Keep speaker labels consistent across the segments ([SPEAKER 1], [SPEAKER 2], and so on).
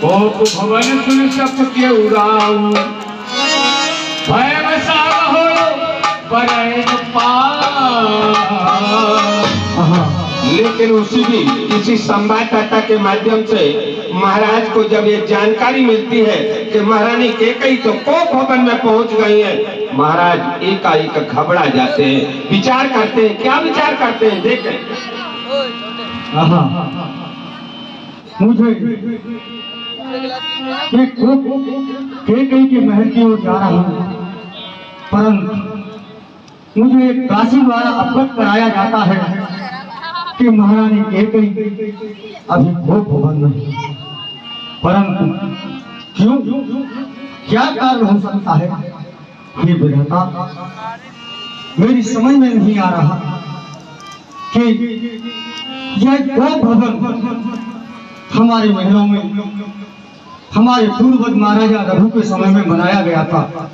[SPEAKER 1] कोप भवन सुन सप के उड़ाऊ भय बसाव हो बरय
[SPEAKER 2] लेकिन उसी भी किसी संवाददाता के माध्यम से महाराज को जब ये जानकारी मिलती है कि महारानी कैकेयी तो कोप भवन में पहुंच गई है, महाराज एकाएक घबरा जाते हैं, विचार करते हैं। क्या विचार करते हैं देखें।
[SPEAKER 3] मुझे कैकेयी के महल की ओर जा रहा हूँ, परंतु मुझे काशी द्वारा अवगत कराया जाता है कि महारानी कैकेयी अभी कोप भवन में, परंतु क्यों, क्या कारण हो सकता है ये विधाता, मेरी समझ में नहीं आ रहा कि यह कोप भवन हमारे महलों में हमारे पूर्वज महाराजा रघु के समय में बनाया गया था।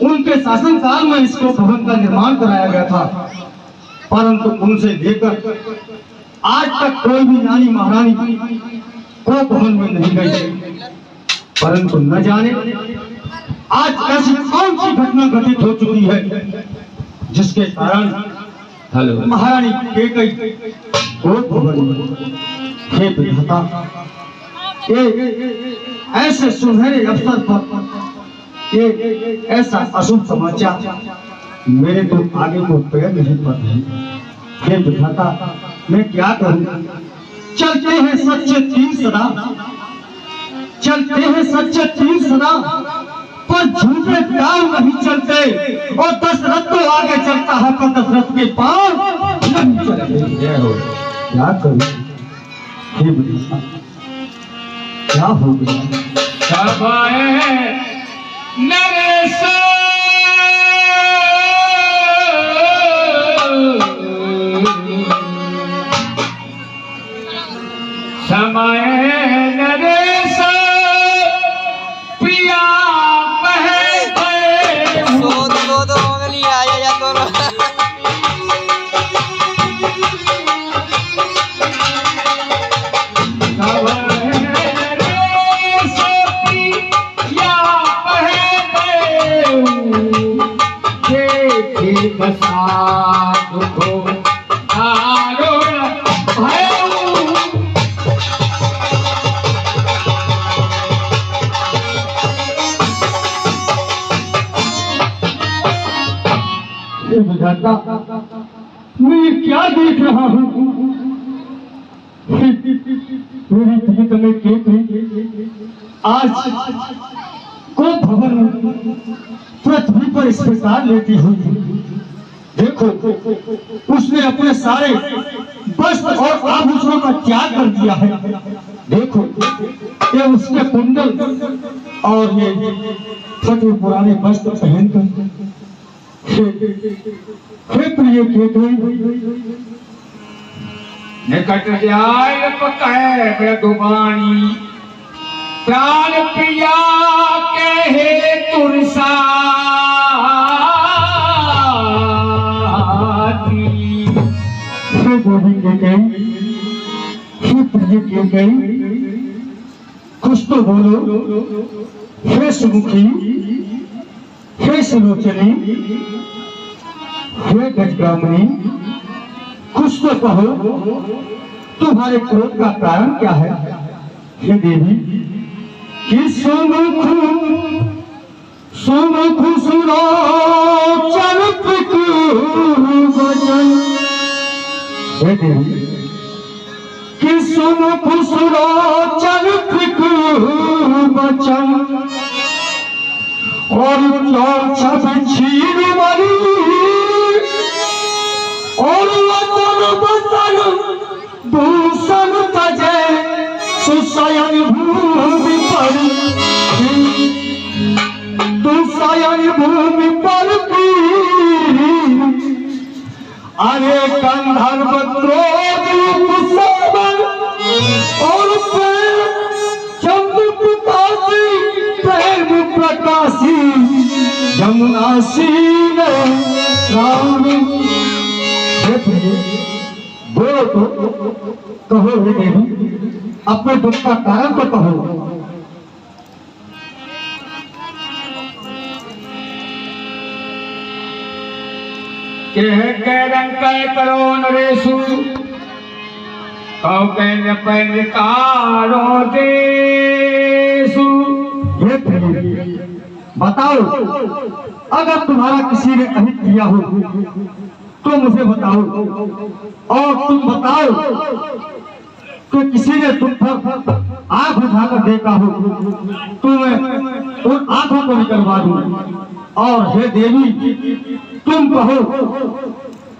[SPEAKER 3] उनके शासनकाल में इसको भवन का निर्माण कराया गया था, परंतु उनसे लेकर आज तक कोई भी रानी महारानी को भवन में नहीं गई। परंतु न जाने आज ऐसी कौन सी घटना घटित हो चुकी है जिसके कारण महारानी कैकेयी को भवन में। हे विधाता, ऐसे सुनहरे अवसर पर ये ऐसा अशुभ समाचार मेरे तो आगे को पैर नहीं पड़ रही। हे विधाता, मैं क्या करूं? चलते हैं सच्चे तीर सदा, चलते हैं सच्चे तीर सदा, पर झूठे प्यार नहीं चलते। और दशरथ तो आगे चलता है पर दशरथ के पांव नहीं चलते। क्या करूं? हे विधाता, क्या हो गया?
[SPEAKER 1] सब आए नरेश समय नरेश प्रिया
[SPEAKER 3] मैं ये क्या देख रहा हूँ? मेरी प्रीत में कैकेयी आज को भवन पृथ्वी पर इस प्रकार लेती हुई। देखो, उसने अपने सारे वस्त्र और आभूषणों का त्याग कर दिया है। देखो, ये उसके कुंडल और ये फटे पुराने वस्त्र पहनकर प्रिय कैकेयी
[SPEAKER 1] निकट जाय पकड़े मृदुवाणी प्राण प्रिया कहे तुरसा
[SPEAKER 3] कुछ तो बोलो। हे सुमुखी, हे सुलोचनी, हे गजगामिनी, कुछ तो कहो, तुम्हारे क्रोध का कारण क्या है? हे देवी, कि सुमुख सुमुख सुलोचन वचन। हे देवी, कि सुमुख सुलोचन वचन और छीन मरी और वचन बचन दूषण तजे सुशयन भूमि पर, दुशयन भूमि पर अरे गंधर्व द्रोह सबर और चंद्र प्रेम प्रकाशी यमुना सीन राम। बोलो तो कहो हे देवी, अपने दुख का कारण तो कहो।
[SPEAKER 1] कह रंग करो नरेशु कहो कह पैकारो देशु।
[SPEAKER 3] ये बताओ, अगर तुम्हारा किसी ने अहित किया हो तो मुझे बताओ, और तुम बताओ कि किसी ने तुम पर आंख उठाकर देखा हो तो मैं उन आंखों को निकलवा दूं। और हे देवी, तुम कहो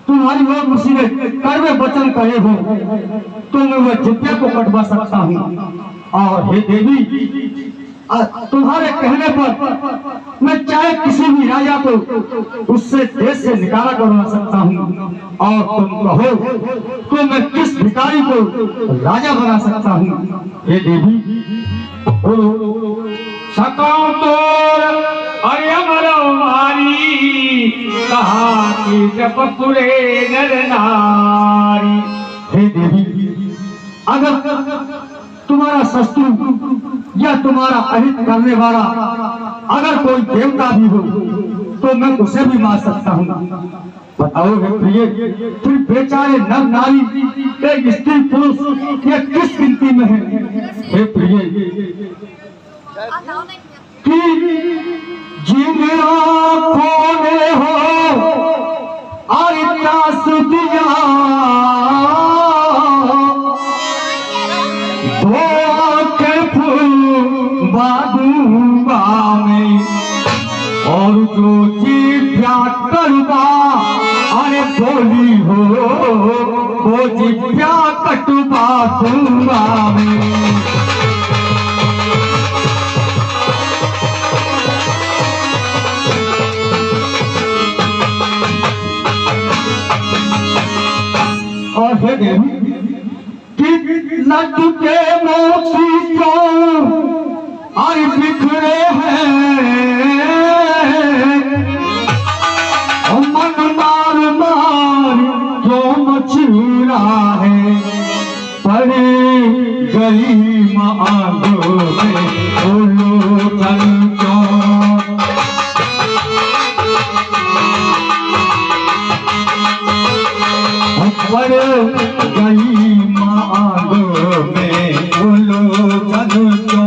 [SPEAKER 3] तुम्हारी ओर किसी ने कड़वे वचन कहे हो तो मैं वह जिद्या को कटवा सकता हूँ। और हे देवी, तुम्हारे कहने पर मैं चाहे किसी भी राजा को उससे देश से निकाला करवा सकता हूँ। और तुम कहो तो मैं किस भिखारी को राजा बना सकता हूँ। हे देवी,
[SPEAKER 1] सकाओ तोर अरे अमरो मारी कहा कि जब पुरे नर नारी।
[SPEAKER 3] हे देवी, अगर तुम्हारा शत्रु या तुम्हारा अहित करने वाला अगर कोई देवता भी हो तो मैं उसे भी मार सकता हूँ। बताओ हे प्रिय, फिर बेचारे नर नारी एक स्त्री पुरुष ये किस गिनती में है। हे प्रिय, कि जिन आँखों ने हो और प्यास दिया बादूंगा में, और जो जिभ्या कटवा अरे बोली हो वो जिभ्या कटवा दूंगा मैं। और हे देवी, कि लड्डू के मोती क्यों और बिखरे हैं, मन मार मार क्यों मचूरा है, पड़े गई मांगों में उलूटन क्यों। पड़े गई मांगों में उलूटन क्यों।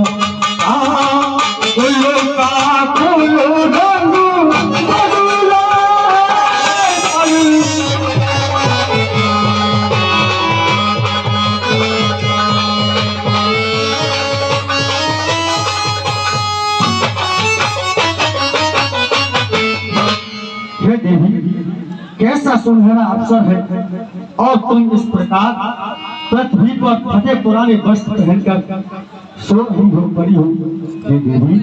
[SPEAKER 3] कैसा सुनहरा अवसर है, और तुम इस प्रकार पृथ्वी पर फटे पुराने वस्त्र पहनकर सो रही हो पड़ी हो। हे देवी,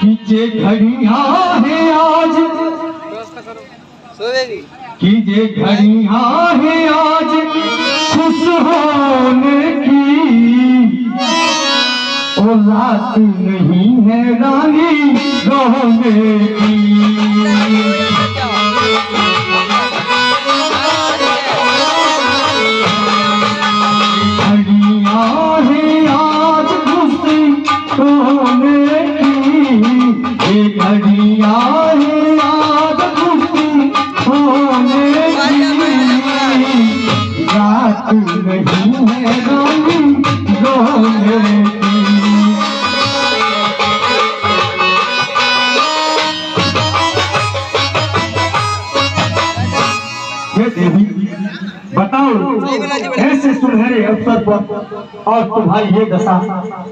[SPEAKER 3] कीजे घड़ियां है आज, कीजे घड़ियां है आज खुश होने की, और रात नहीं है रानी रोने की। ऐसे सुनहरे अवसर पर और तुम्हारी ये दशा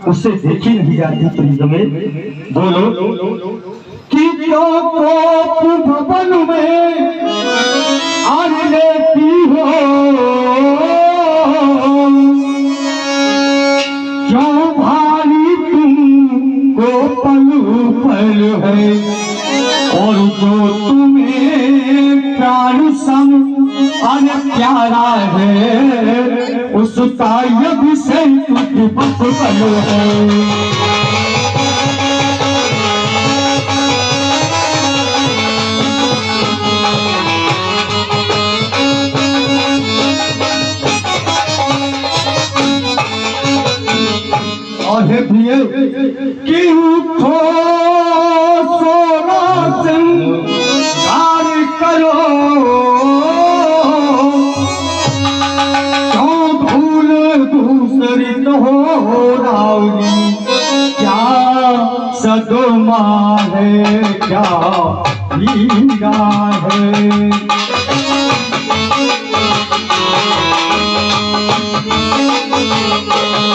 [SPEAKER 3] उससे देखी नहीं जाती प्रिय में। बोलो कि क्यों कोप भवन में आन लेती हो, क्यों भारी तुमको पल पल है, और जो तुम्हें प्राण सम अन प्यारा है उसका ये विषय बस है। लिए कि उठो सोना सिंगार करो, क्यों भूल दूसरी तो हो रावनी, क्या सदमा है क्या हीरा है।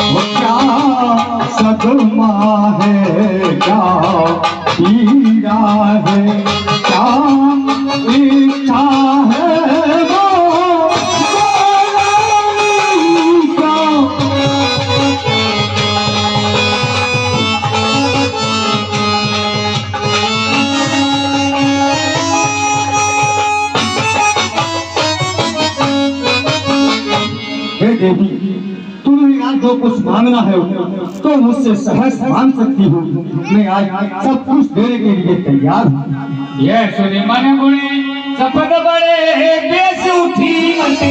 [SPEAKER 3] वो क्या सदमा है क्या हीरा है, क्या इच्छा है वो क्या। हे देवी, तुम्हें आज जो कुछ मांगना है तो मुझसे सहज मांग सकती हो। मैं आज सब कुछ देने के लिए तैयार हूँ।
[SPEAKER 1] ये सुनी मन गुणी सपद बड़े बेस उठी मते,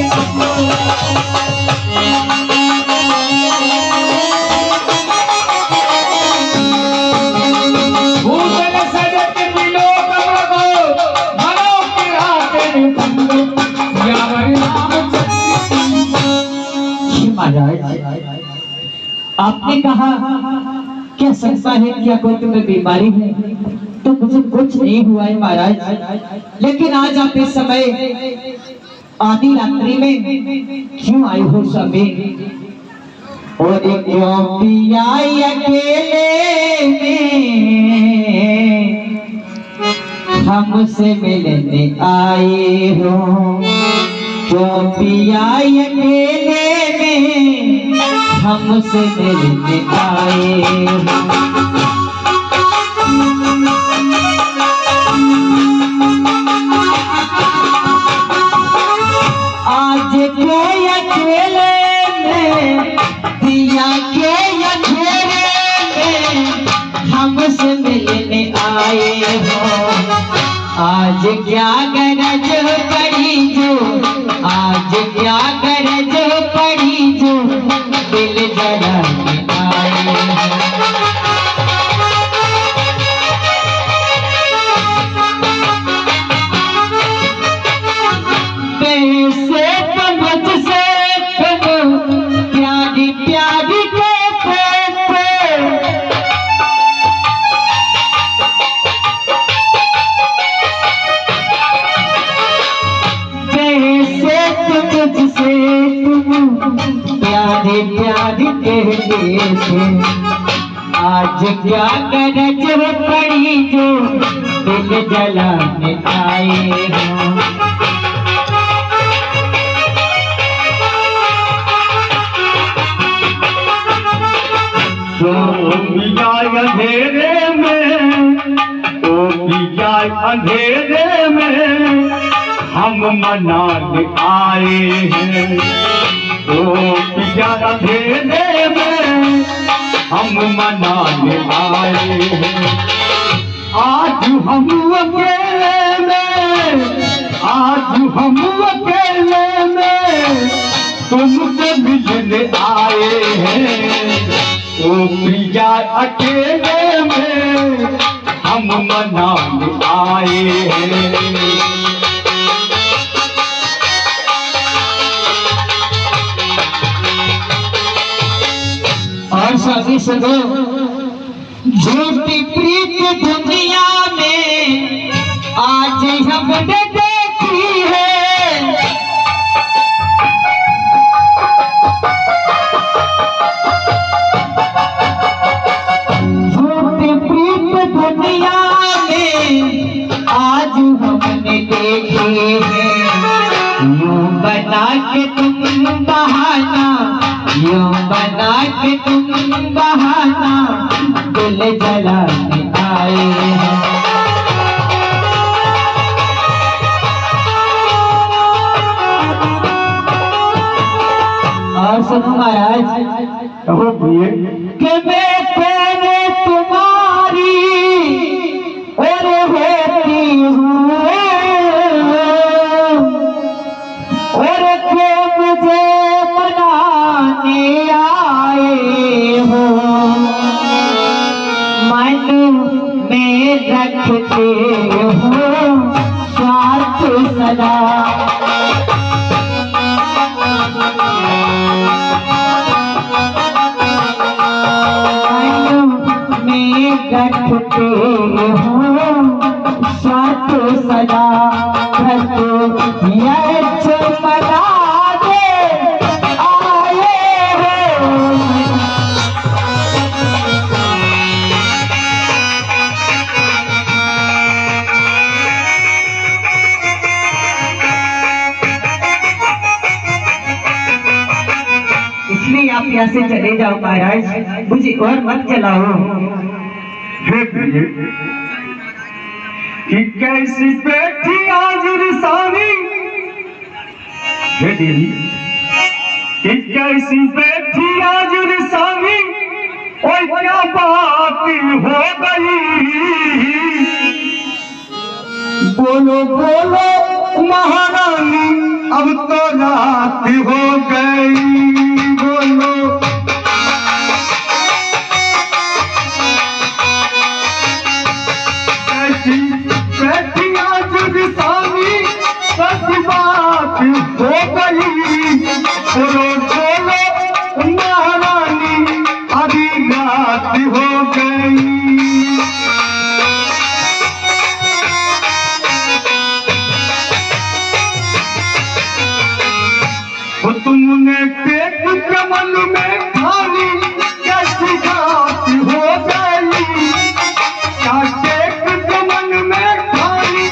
[SPEAKER 1] भूतल सजत मिलो कमरो, मनो की रात में बंदो, यावर नाम
[SPEAKER 4] महाराज, आपने कहा क्या सकता है, क्या कोई तुम्हें बीमारी है? तो मुझे कुछ नहीं हुआ है महाराज, लेकिन आज आप इस समय आधी रात्रि में क्यों आए हो सभी? और क्यों पिया अकेले में हमसे मिलने आए हो? क्यों पिया अकेले में हमसे मिलने आए हो? आज के अकेले में पिया के अकेले में हमसे मिलने आए हो? आज क्या गरज पड़ी जो, आज क्या गरज पड़ी जो दिल जलाने आए हो? कैसे समझ से प्यारी प्यारी प्यारी प्यारी कहते थे, आज क्या गरज पड़ी जो दिल जलाने आए हो?
[SPEAKER 3] तो पिया अंधेरे में, तो पिया अंधेरे में हम मनाने आए हैं। तो पिया अंधेरे में हम मनाने आए हैं। आज हम अकेले में, आज हम अकेले में तुमसे मिलने आए हैं। तो प्रिया अकेले में हम मनाने आए हैं।
[SPEAKER 4] और शादी सदो झूठी प्रीत दुनिया में आज हमने देखी है। झूठी प्रीत दुनिया में आज हमने देखी है। यूं बना के तुम बहाना, यूं बना के तुम बहाना दिल जलाने आए हैं। और सुनो महाराज,
[SPEAKER 3] कहो प्रिय
[SPEAKER 4] कि मैं तेरे तुम्हारी और होती हूँ, और क्यों मुझे मनाने आए हो? रखते हो स्वार्थ सदा, में रखते हो स्वार्थ सदा, यश मना दे आए हो। इसलिए आप यहाँ से चले जाओ महाराज, मुझे और मत चलाओ।
[SPEAKER 3] हे प्रिय, कि कैसी बैठी आज रिसानी, हे देवी, कि कैसी बैठी आज रिसानी, और क्या बात हो गई। बोलो बोलो महारानी, अब तो रात हो गई। बोलो बैठी आज रिसानी, सच बात हो गई। बोलो बोलो महारानी, अभी रात हो गई। वो तुमने पेट के मन में खाली कैसी बात हो गई। क्या पेट के मन में खाली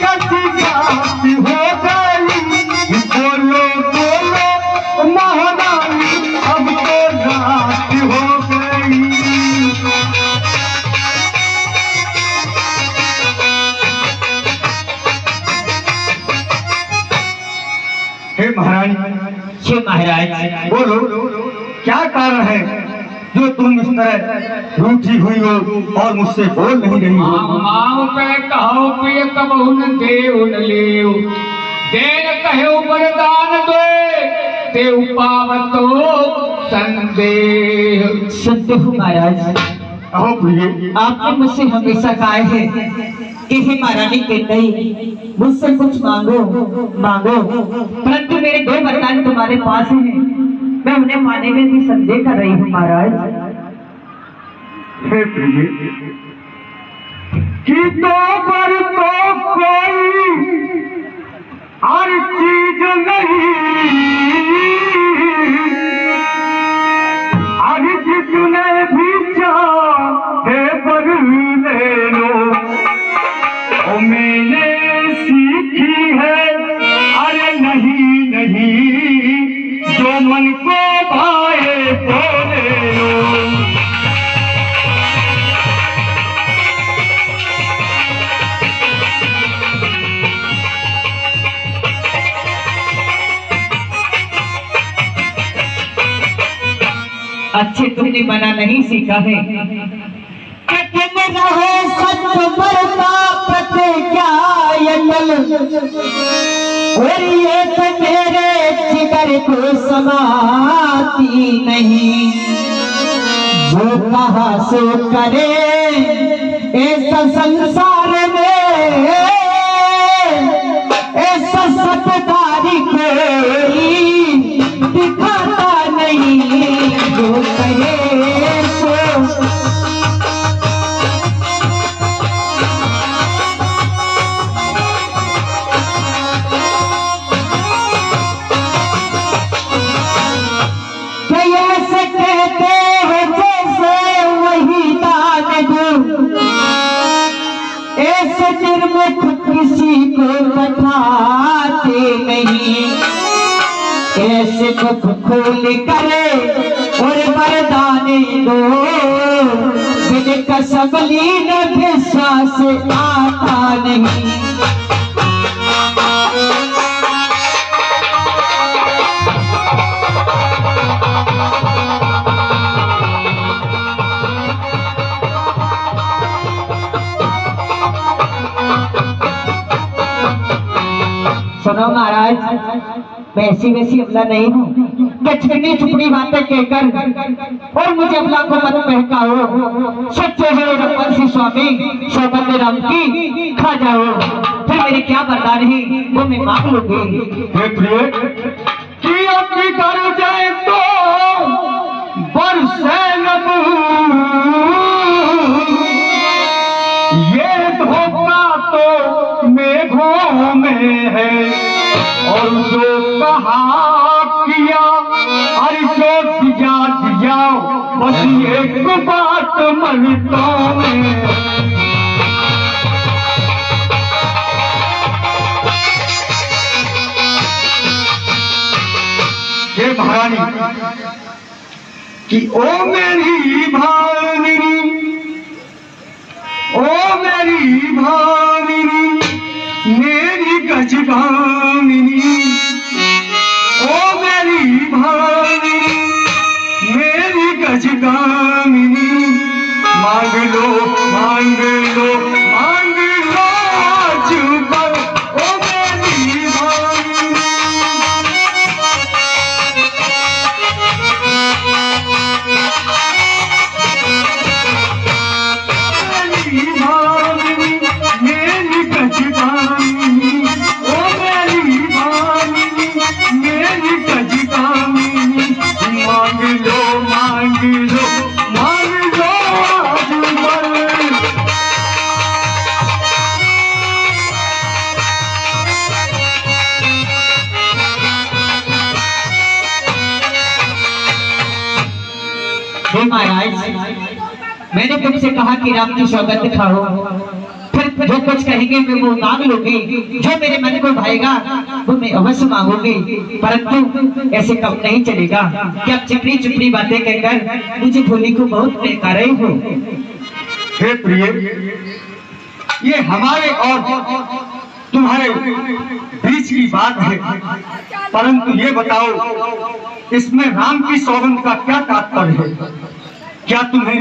[SPEAKER 3] कैसी बात हो गई। बोलो बोलो महारानी, अब तो रात हो गई। हे महारानी,
[SPEAKER 4] हे महाराज,
[SPEAKER 3] बोलो क्या कारण है जो तुम इस तरह रूठी हुई हो और मुझसे बोल नहीं रही हो।
[SPEAKER 1] मांग पे कहो पिय कबहु न देव न लेव, देन कहो वरदान दे, देव पावतो संदेह।
[SPEAKER 4] सुनते हो महाराज,
[SPEAKER 3] कहो प्रिय,
[SPEAKER 4] आपने मुझसे हमेशा कहा है कि हे महारानी के कई मुझसे कुछ मांगो मांगो, परंतु मेरे दो वरदान तुम्हारे पास हैं, मैं उन्हें पाने में भी संदेह कर रही हूँ महाराज।
[SPEAKER 3] हे प्रिय, कि तो पर तो कोई हर चीज नहीं, हर जितने भी चाहे पर ले लो। ओ मैंने सीखी है, अरे नहीं नहीं, जो मन को भाए तो ले लो।
[SPEAKER 4] अच्छे तुमने बना नहीं सीखा है कि तुम रहो सच बरता प्रतिज्ञायतल, और ये तो मेरे जिगर को समाती नहीं। जो कहा सो करे ऐसा संसार में, ऐसा सत्तारी कोई दिखाता नहीं। जो कहे सो ऐसे कहते हैं जैसे वही दान दूं, ऐसे निर्मुख किसी को बताते नहीं। ऐसे मुख खोल करे और वरदाने दो, जिनका सबलीन विश्वास आता नहीं। सुनो महाराज, मैं ऐसी वैसी अमला नहीं हूँ कि छिपड़ी छुपड़ी बातें कहकर और मुझे अपना को मत बहकाओ। सच्चे हो रघुवंशी स्वामी सौगंध राम की खा जाओ, फिर मेरे क्या वरदान है वो मैं मांग लूंगी।
[SPEAKER 1] हे प्रिय कि अपनी कर जाए तो बरसे ये धोखा तो मेघों में है, और जो कहा किया अरे जो दिया बस एक बात मनता में। हे महारानी कि ओ मेरी भामिनी, ओ मेरी भामिनी मेरी गजगामिनी, ओ मेरी भामिनी मेरी गजगामिनी, मांग लो मांग लो मांग लो आज पर ओ मेरी भामिनी। मेरी गजगामिनी, ओ मेरी भामिनी मेरी गजगामिनी, मांग लो मांग लो मांग लो आज पर।
[SPEAKER 4] हे महाराज, मैंने तुमसे कहा कि राम की सौगंध खाओ, फिर जो कुछ कहेंगे मैं वो मांग लूंगी, जो मेरे मन को भाएगा वो मैं अवश्य मांगूंगी, परंतु ऐसे कब नहीं चलेगा कि आप चिपड़ी चिपड़ी बातें कहकर मुझे भोली को बहुत बेकार रहे हो।
[SPEAKER 1] हे प्रिय, ये हमारे और तुम्हारे बीच की बात है, परंतु ये बताओ इसमें राम की सौगंध का क्या तात्पर्य है? क्या तुम्हें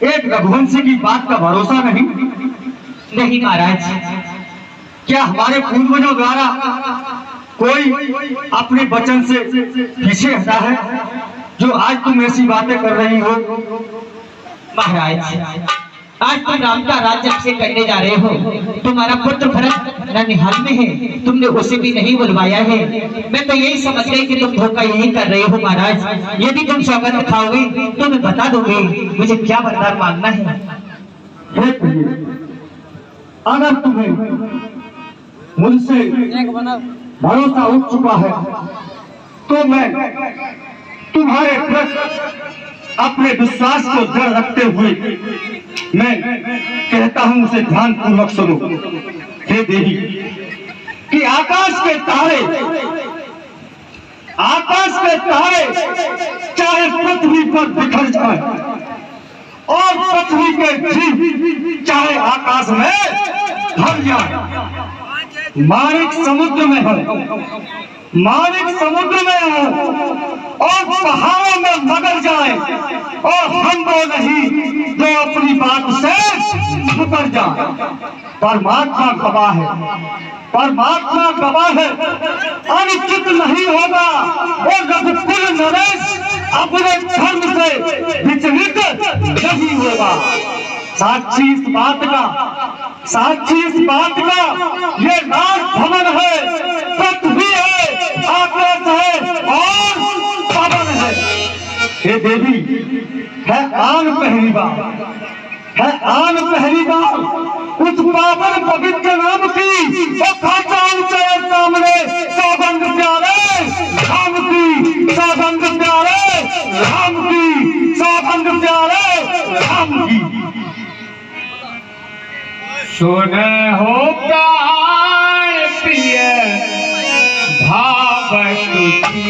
[SPEAKER 1] एक रघुवंशी की बात का भरोसा नहीं?
[SPEAKER 4] नहीं महाराज,
[SPEAKER 1] क्या हमारे पूर्वजों द्वारा कोई अपने वचन से पीछे हटा है जो आज तुम ऐसी बातें कर रही हो?
[SPEAKER 4] महाराज, आज तुम राम का राज्य से करने जा रहे हो, तुम्हारा पुत्र भरत ननिहाल में है, तुमने उसे भी नहीं बुलवाया है। मैं तो यही समझ गई कि तुम धोखा यही कर रहे हो। महाराज, यदि तुम सौगंध खाओगे तो मैं बता दूंगी मुझे क्या वरदान मांगना है।
[SPEAKER 1] हे प्रिय, अगर तुम्हें मुझसे भरोसा उठ चुका है तो मैं तुम्हारे प्रति अपने विश्वास को दृढ़ रखते हुए मैं कहता हूं, उसे ध्यान पूर्वक सुनो। हे देवी, कि आकाश के तारे चाहे पृथ्वी पर बिखर जाए और पृथ्वी के जीव चाहे आकाश में भर जाए, मालिक समुद्र में हो, मालिक समुद्र में हो और पहाड़ों में मगर जाए और हम वो नहीं जो अपनी बात से मुकर जाए। परमात्मा गवाह है, परमात्मा गवाह है, अनुचित नहीं होगा और रघुकुल नरेश अपने धर्म से विचलित नहीं होगा। साक्षी इस बात का, साक्षी इस बात का ये राज भवन है, पृथ्वी है, आकाश है और पवन है। हे देवी, है आन पहली बार, है आन पहली बार उस पावन पवित्र नाम की वो खाता ऊंचे सामने सौगंध प्यारे राम की, सौगंध प्यारे राम की, सौगंध प्यारे राम की। सुने हो प्राण प्रिय भाव तुझी,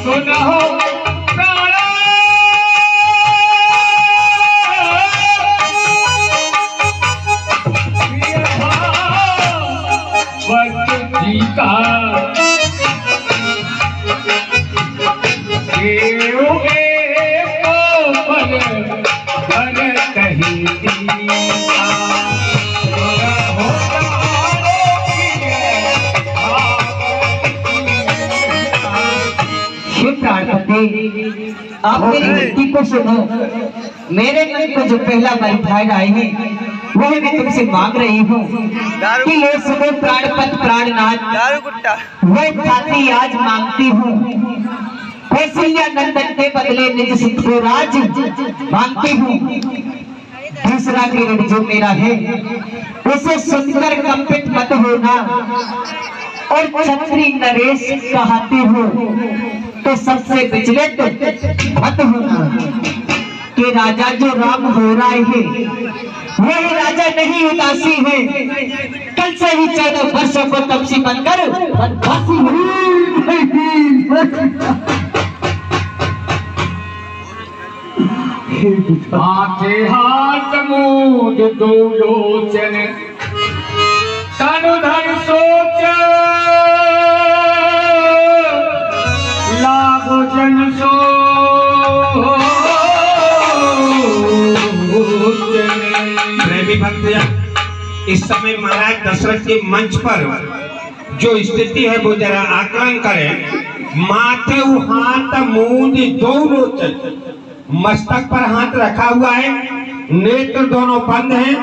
[SPEAKER 1] सुनो प्राण प्रिय भाव तुझी का कहीं दिया होता
[SPEAKER 4] बेटे, आप मेरी विनती को सुनो। मेरे मन को जो पहला बैठाए आए हैं वह मैं तुमसे मांग रही हूँ कि ले सुनो प्राणपत प्राणनाथ, वह खाती आज मांगती हूँ। कौशल्या नंदन के बदले निज सिद्ध को राज मांगती हूँ। दूसरा किरण जो मेरा है उसे सुनकर कंपित मत होना, और छत्री नरेश कहती हूँ तो सबसे विचलित मत होना कि राजा जो राम हो रहा है वह राजा नहीं उदासी है। कल से ही 14 वर्षों को तपसी बनकर वनवासी
[SPEAKER 5] माथे हाथ मूंद दो लोचन तनु धन सोच लागो जन सो
[SPEAKER 2] प्रेमी भक्तजन, इस समय महाराज दशरथ के मंच पर जो स्थिति है वो जरा आकलन करें। माथे हाथ मूंद दो लोचन, मस्तक पर हाथ रखा हुआ है, नेत्र दोनों बंद हैं,